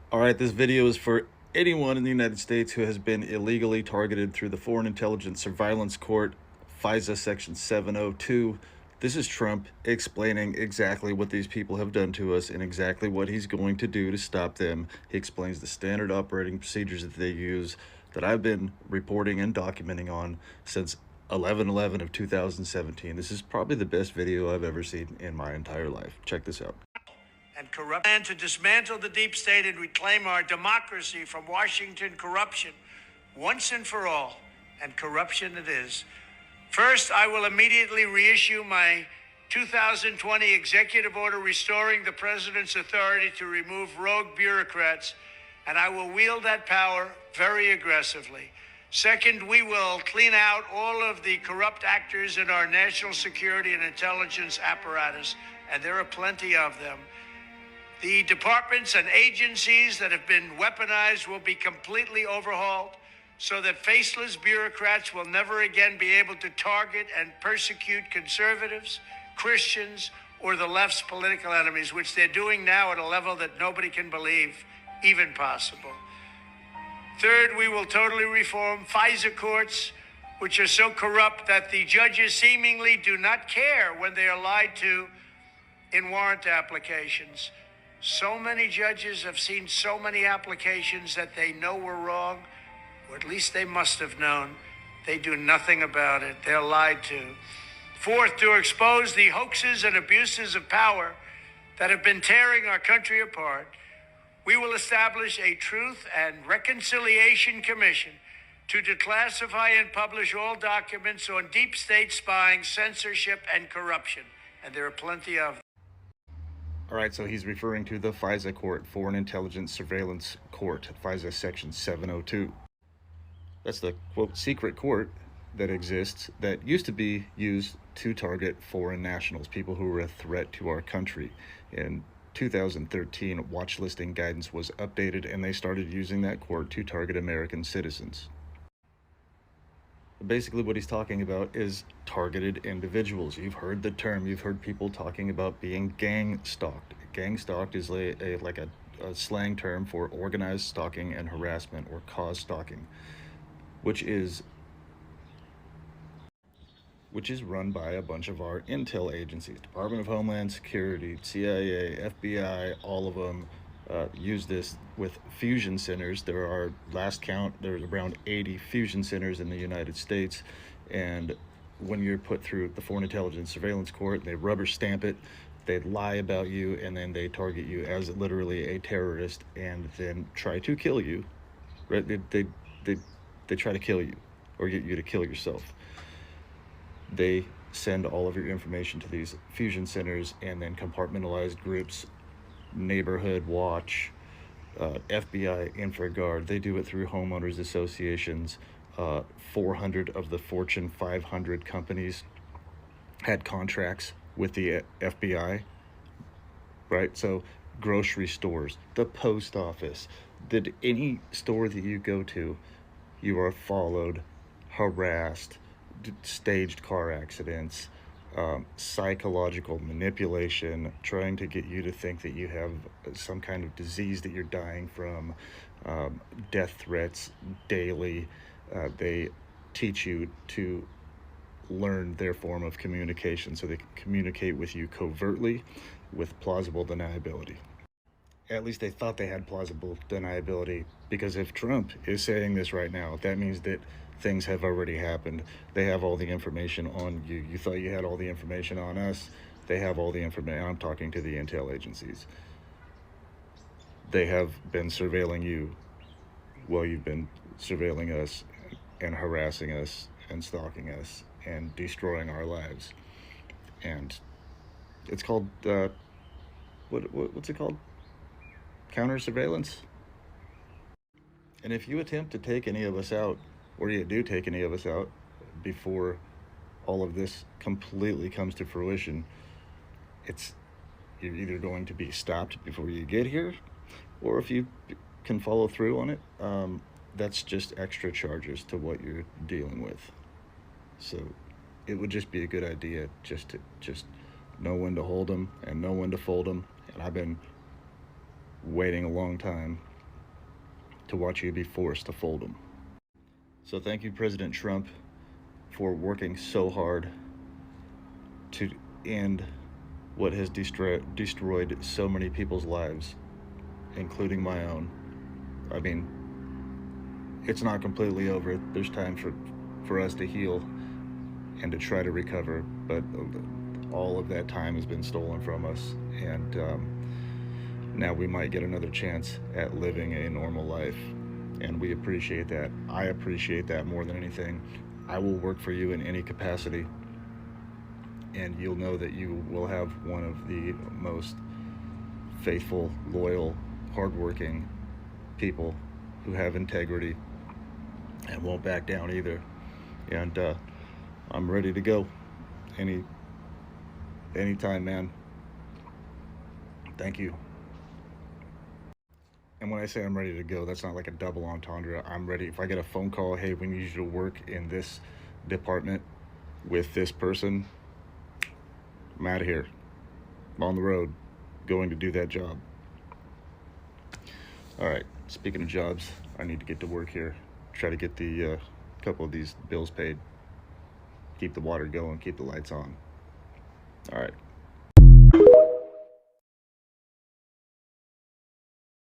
All right, this video is for anyone in the United States who has been illegally targeted through the Foreign Intelligence Surveillance Court, FISA Section 702. This is Trump explaining exactly what these people have done to us and exactly what he's going to do to stop them. He explains the standard operating procedures that they use that I've been reporting and documenting on since 11/11 of 2017. This is probably the best video I've ever seen in my entire life. Check this out. And corrupt plan to dismantle the deep state and reclaim our democracy from Washington corruption once and for all, and corruption it is. First, I will immediately reissue my 2020 executive order restoring the president's authority to remove rogue bureaucrats, and I will wield that power very aggressively. Second, we will clean out all of the corrupt actors in our national security and intelligence apparatus, and there are plenty of them. The departments and agencies that have been weaponized will be completely overhauled so that faceless bureaucrats will never again be able to target and persecute conservatives, Christians, or the left's political enemies, which they're doing now at a level that nobody can believe even possible. Third, we will totally reform FISA courts, which are so corrupt that the judges seemingly do not care when they are lied to in warrant applications. So many judges have seen so many applications that they know were wrong, or at least they must have known. They do nothing about it. They're lied to. Fourth, to expose the hoaxes and abuses of power that have been tearing our country apart, we will establish a Truth and Reconciliation Commission to declassify and publish all documents on deep state spying, censorship, and corruption. And there are plenty of them. All right, so he's referring to the FISA court, Foreign Intelligence Surveillance Court, FISA Section 702. That's the, quote, secret court that exists that used to be used to target foreign nationals, people who were a threat to our country. In 2013, watch listing guidance was updated, and they started using that court to target American citizens. Basically what he's talking about is targeted individuals. You've heard the term, you've heard people talking about being gang stalked. Gang stalked is a slang term for organized stalking and harassment, or cause stalking, which is run by a bunch of our intel agencies. Department of Homeland Security, CIA, FBI, all of them use this with fusion centers. There are, last count, there's around 80 fusion centers in the United States, and when you're put through the Foreign Intelligence Surveillance Court, they rubber stamp it, they lie about you, and then they target you as literally a terrorist and then try to kill you, right? They try to kill you or get you to kill yourself. They send all of your information to these fusion centers, and then compartmentalized groups, Neighborhood Watch, FBI, InfraGard, they do it through homeowners associations. 400 of the Fortune 500 companies had contracts with the FBI, right? So grocery stores, the post office, any store that you go to, you are followed, harassed, staged car accidents, psychological manipulation, trying to get you to think that you have some kind of disease that you're dying from, death threats daily. They teach you to learn their form of communication so they can communicate with you covertly with plausible deniability. At least they thought they had plausible deniability, because if Trump is saying this right now, that means that things have already happened. They have all the information on you. You thought you had all the information on us. They have all the information. I'm talking to the intel agencies. They have been surveilling you while you've been surveilling us and harassing us and stalking us and destroying our lives. And it's called, what's it called? Counter surveillance. And if you attempt to take any of us out, or you do take any of us out before all of this completely comes to fruition, you're either going to be stopped before you get here, or if you can follow through on it, that's just extra charges to what you're dealing with. So it would just be a good idea just to know when to hold them and know when to fold them. And I've been waiting a long time to watch you be forced to fold them. So thank you, President Trump, for working so hard to end what has destroyed so many people's lives, including my own. I mean, it's not completely over. There's time for us to heal and to try to recover, but all of that time has been stolen from us, and now we might get another chance at living a normal life, and we appreciate that. I appreciate that more than anything. I will work for you in any capacity, and you'll know that you will have one of the most faithful, loyal, hardworking people who have integrity and won't back down either. And I'm ready to go anytime, man. Thank you. And when I say I'm ready to go, that's not like a double entendre. I'm ready. If I get a phone call, hey, we need you to work in this department with this person, I'm out of here. I'm on the road going to do that job. All right, speaking of jobs, I need to get to work here. Try to get the couple of these bills paid. Keep the water going, keep the lights on. All right.